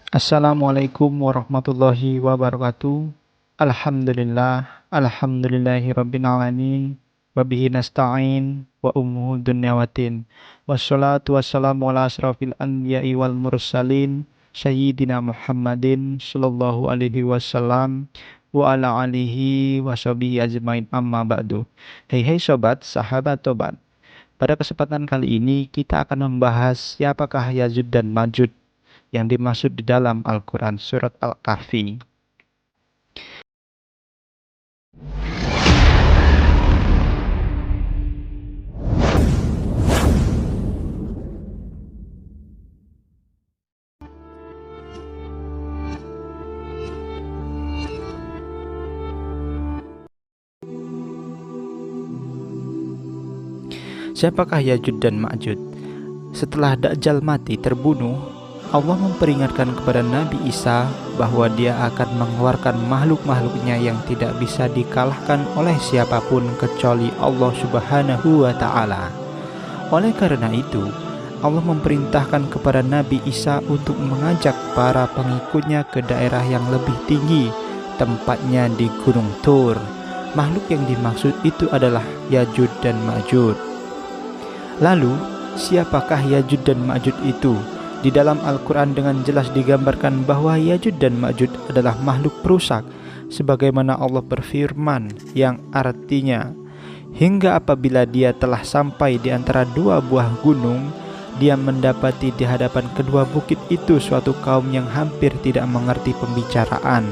Assalamualaikum warahmatullahi wabarakatuh. Alhamdulillahi rabbil alamin. Wabihi nasta'in wa ummuhu dunya waddin. Wassalatu wassalamu ala asrafil anbiya'i wal mursalin Sayyidina Muhammadin sallallahu alaihi wasallam wa ala alihi wa sahbihi ajmain amma ba'du. Hai sobat, sahabat tobat. Pada kesempatan kali ini kita akan membahas siapakah Ya'juj dan Ma'juj yang dimaksud di dalam Al-Quran surat Al-Kahfi. Siapakah Ya'juj dan Ma'juj? Setelah Dajjal mati terbunuh, Allah memperingatkan kepada Nabi Isa bahwa dia akan mengeluarkan makhluk-makhluknya yang tidak bisa dikalahkan oleh siapapun kecuali Allah Subhanahu wa Ta'ala. Oleh karena itu, Allah memerintahkan kepada Nabi Isa untuk mengajak para pengikutnya ke daerah yang lebih tinggi, tempatnya di Gunung Tur. Makhluk yang dimaksud itu adalah Ya'juj dan Ma'juj. Lalu, siapakah Ya'juj dan Ma'juj itu? Di dalam Al-Quran dengan jelas digambarkan bahwa Ya'juj dan Ma'juj adalah makhluk perusak, sebagaimana Allah berfirman yang artinya, hingga apabila dia telah sampai di antara dua buah gunung, dia mendapati di hadapan kedua bukit itu suatu kaum yang hampir tidak mengerti pembicaraan.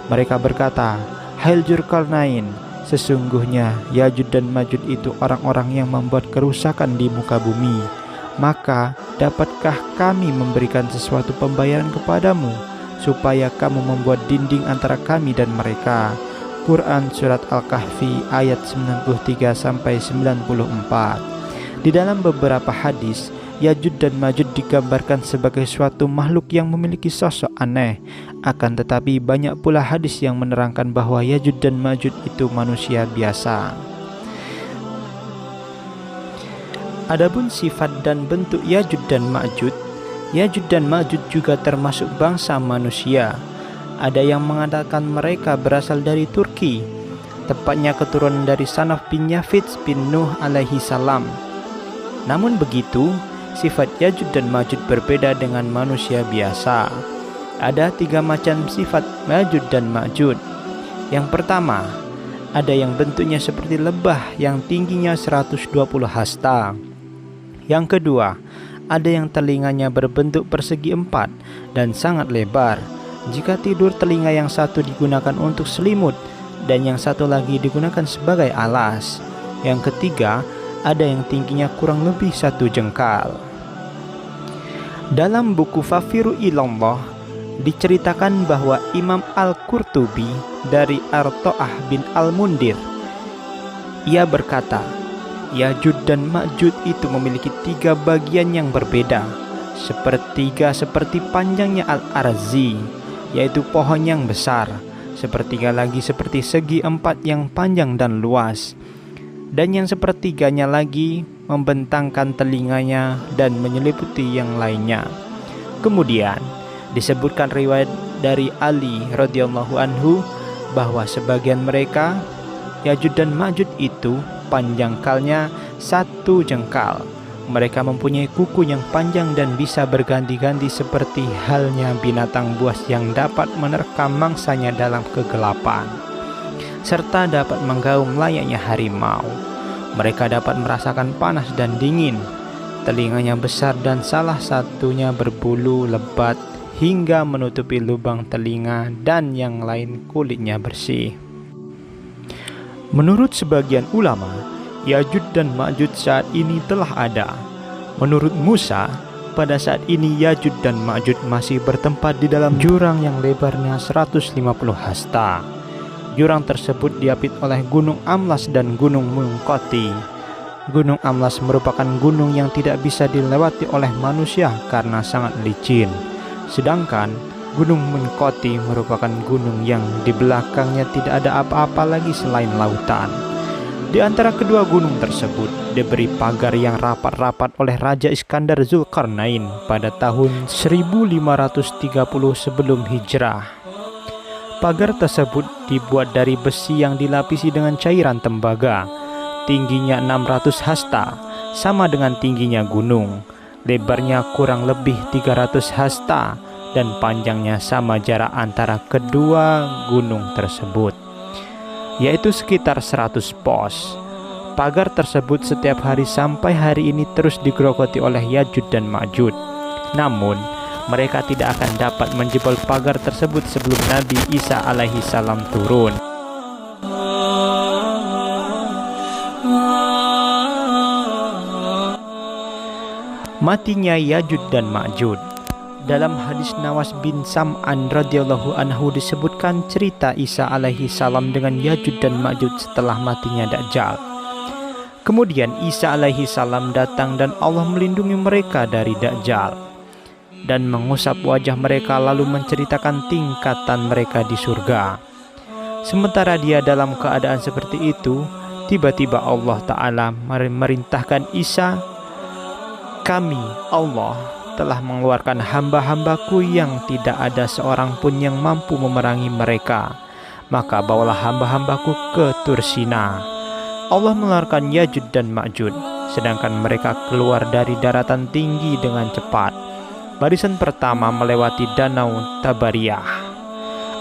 Mereka berkata, "Hai Dzulkarnain, sesungguhnya Ya'juj dan Ma'juj itu orang-orang yang membuat kerusakan di muka bumi. Maka dapatkah kami memberikan sesuatu pembayaran kepadamu supaya kamu membuat dinding antara kami dan mereka?" Quran Surat Al-Kahfi ayat 93-94. Di dalam beberapa hadis, Ya'juj dan Ma'juj digambarkan sebagai suatu makhluk yang memiliki sosok aneh. Akan tetapi banyak pula hadis yang menerangkan bahwa Ya'juj dan Ma'juj itu manusia biasa. Adapun sifat dan bentuk Ya'juj dan Ma'juj juga termasuk bangsa manusia. Ada yang mengatakan mereka berasal dari Turki, tepatnya keturunan dari Sanaf bin Yafits bin Nuh alaihi salam. Namun begitu, sifat Ya'juj dan Ma'juj berbeda dengan manusia biasa. Ada 3 macam sifat Ya'juj dan Ma'juj. Yang pertama, ada yang bentuknya seperti lebah yang tingginya 120 hasta. Yang kedua, ada yang telinganya berbentuk persegi 4 dan sangat lebar. Jika tidur, telinga yang satu digunakan untuk selimut dan yang satu lagi digunakan sebagai alas. Yang ketiga, ada yang tingginya kurang lebih 1 jengkal. Dalam buku Fafiru Ilallah diceritakan bahwa Imam Al-Qurtubi dari Arto'ah bin Al-Mundir, ia berkata, Ya'juj dan Ma'juj itu memiliki 3 bagian yang berbeda. Sepertiga seperti panjangnya Al-Arzi, yaitu pohon yang besar. Sepertiga lagi seperti segi 4 yang panjang dan luas. Dan yang sepertiganya lagi membentangkan telinganya dan menyelimuti yang lainnya. Kemudian disebutkan riwayat dari Ali radhiyallahu anhu bahwa sebagian mereka, Ya'juj dan Ma'juj itu panjang jengkalnya 1 jengkal. Mereka mempunyai kuku yang panjang dan bisa berganti-ganti seperti halnya binatang buas yang dapat menerkam mangsanya dalam kegelapan, serta dapat menggaum layaknya harimau. Mereka dapat merasakan panas dan dingin. Telinganya besar dan salah satunya berbulu lebat hingga menutupi lubang telinga, dan yang lain kulitnya bersih. Menurut sebagian ulama, Ya'juj dan Ma'juj saat ini telah ada. Menurut Musa, pada saat ini Ya'juj dan Ma'juj masih bertempat di dalam jurang yang lebarnya 150 hasta. Jurang tersebut diapit oleh Gunung Amlas dan Gunung Munqati. Gunung Amlas merupakan gunung yang tidak bisa dilewati oleh manusia karena sangat licin. Sedangkan Gunung Munqati merupakan gunung yang di belakangnya tidak ada apa-apa lagi selain lautan. Di antara kedua gunung tersebut diberi pagar yang rapat-rapat oleh Raja Iskandar Zulkarnain pada tahun 1530 sebelum hijrah. Pagar tersebut dibuat dari besi yang dilapisi dengan cairan tembaga. Tingginya 600 hasta, sama dengan tingginya gunung. Lebarnya kurang lebih 300 hasta dan panjangnya sama jarak antara kedua gunung tersebut, yaitu sekitar 100 pos. Pagar tersebut setiap hari sampai hari ini terus digerogoti oleh Yajud dan Ma'jud. Namun, mereka tidak akan dapat menjebol pagar tersebut sebelum Nabi Isa alaihi salam turun. Matinya Yajud dan Ma'jud. Dalam hadis Nawas bin Sam'an radhiyallahu anhu disebutkan cerita Isa alaihi salam dengan Yajud dan Ma'jud setelah matinya Dajjal. Kemudian Isa alaihi salam datang dan Allah melindungi mereka dari Dajjal dan mengusap wajah mereka lalu menceritakan tingkatan mereka di surga. Sementara dia dalam keadaan seperti itu, tiba-tiba Allah Ta'ala merintahkan Isa, "Kami, Allah, telah mengeluarkan hamba-hambaku yang tidak ada seorang pun yang mampu memerangi mereka. Maka bawalah hamba-hambaku ke Tursina." Allah mengeluarkan Yajud dan Ma'jud, sedangkan mereka keluar dari daratan tinggi dengan cepat. Barisan pertama melewati danau Tabariyah.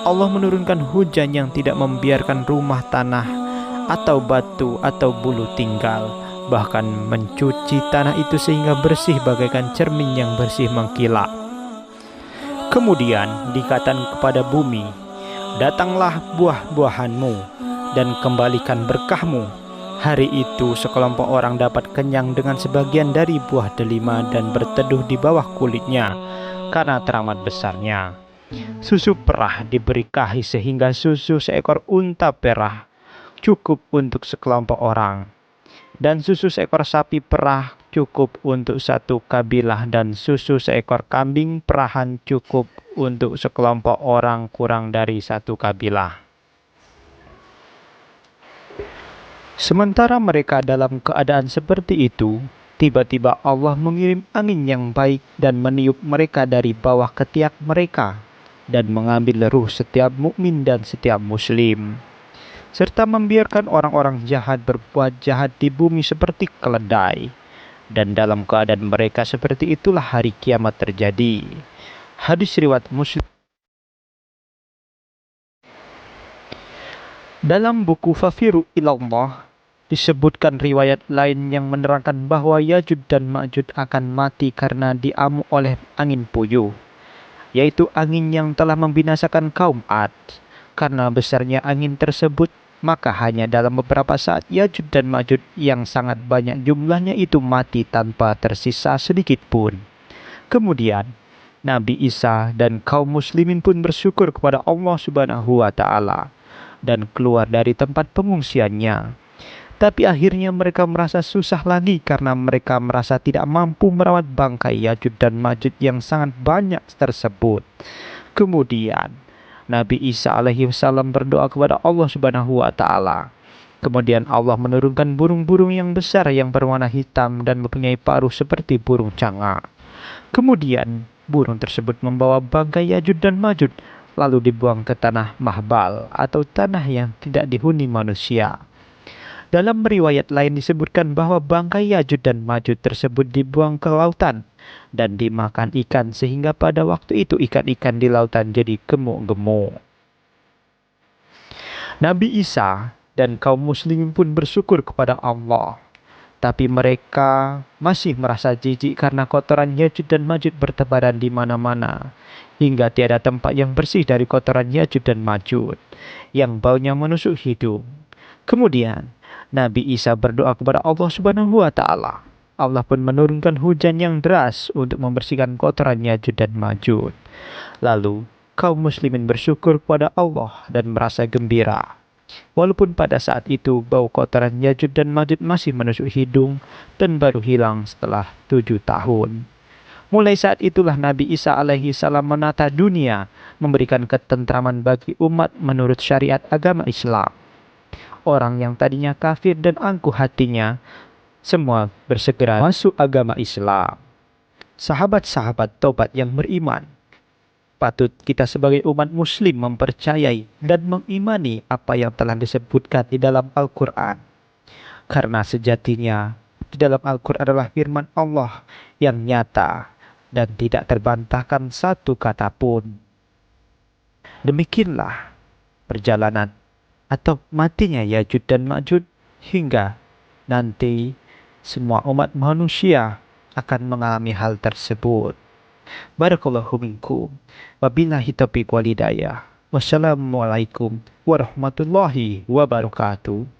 Allah menurunkan hujan yang tidak membiarkan rumah tanah atau batu atau bulu tinggal, bahkan mencuci tanah itu sehingga bersih bagaikan cermin yang bersih mengkilap. Kemudian dikatakan kepada bumi, "Datanglah buah-buahanmu dan kembalikan berkahmu." Hari itu sekelompok orang dapat kenyang dengan sebagian dari buah delima dan berteduh di bawah kulitnya karena teramat besarnya. Susu perah diberkahi sehingga susu seekor unta perah cukup untuk sekelompok orang, dan susu seekor sapi perah cukup untuk satu kabilah, dan susu seekor kambing perahan cukup untuk sekelompok orang kurang dari satu kabilah. Sementara mereka dalam keadaan seperti itu, tiba-tiba Allah mengirim angin yang baik dan meniup mereka dari bawah ketiak mereka dan mengambil ruh setiap mukmin dan setiap muslim, serta membiarkan orang-orang jahat berbuat jahat di bumi seperti keledai. Dan dalam keadaan mereka seperti itulah hari kiamat terjadi. Hadis riwayat Muslim. Dalam buku Fafiru Ilallah disebutkan riwayat lain yang menerangkan bahwa Yajud dan Ma'jud akan mati karena diamuk oleh angin puyuh, yaitu angin yang telah membinasakan kaum Ad. Karena besarnya angin tersebut, maka hanya dalam beberapa saat Yajud dan Ma'jud yang sangat banyak jumlahnya itu mati tanpa tersisa sedikit pun. Kemudian Nabi Isa dan kaum muslimin pun bersyukur kepada Allah Subhanahu wa Ta'ala dan keluar dari tempat pengungsiannya. Tapi akhirnya mereka merasa susah lagi karena mereka merasa tidak mampu merawat bangkai Yajud dan Ma'jud yang sangat banyak tersebut. Kemudian Nabi Isa alaihi salam berdoa kepada Allah Subhanahu wa Ta'ala. Kemudian Allah menurunkan burung-burung yang besar yang berwarna hitam dan mempunyai paruh seperti burung canga. Kemudian burung tersebut membawa bangkai Yajud dan Ma'jud lalu dibuang ke tanah Mahbal atau tanah yang tidak dihuni manusia. Dalam riwayat lain disebutkan bahwa bangkai Yajud dan Ma'jud tersebut dibuang ke lautan dan dimakan ikan, sehingga pada waktu itu ikan-ikan di lautan jadi gemuk-gemuk. Nabi Isa dan kaum muslimin pun bersyukur kepada Allah, tapi mereka masih merasa jijik karena kotoran Yajud dan Ma'jud bertebaran di mana-mana, hingga tiada tempat yang bersih dari kotoran Yajud dan Ma'jud yang baunya menusuk hidung. Kemudian Nabi Isa berdoa kepada Allah Subhanahu wa Ta'ala. Allah pun menurunkan hujan yang deras untuk membersihkan kotoran Yajud dan Ma'jud. Lalu kaum muslimin bersyukur kepada Allah dan merasa gembira. Walaupun pada saat itu bau kotoran Yajud dan Ma'jud masih menusuk hidung dan baru hilang setelah 7 tahun. Mulai saat itulah Nabi Isa alaihi salam menata dunia, memberikan ketentraman bagi umat menurut syariat agama Islam. orang yang tadinya kafir dan angkuh hatinya, semua bersegera masuk agama Islam. Sahabat-sahabat tobat yang beriman, patut kita sebagai umat muslim mempercayai dan mengimani apa yang telah disebutkan di dalam Al-Quran. Karena sejatinya di dalam Al-Quran adalah firman Allah yang nyata dan tidak terbantahkan satu kata pun. Demikianlah perjalanan atau matinya Ya'juj dan Ma'juj hingga nanti semua umat manusia akan mengalami hal tersebut. Barakallahu minkum. Wabillahi taufiq wal hidayah. Wassalamualaikum warahmatullahi wabarakatuh.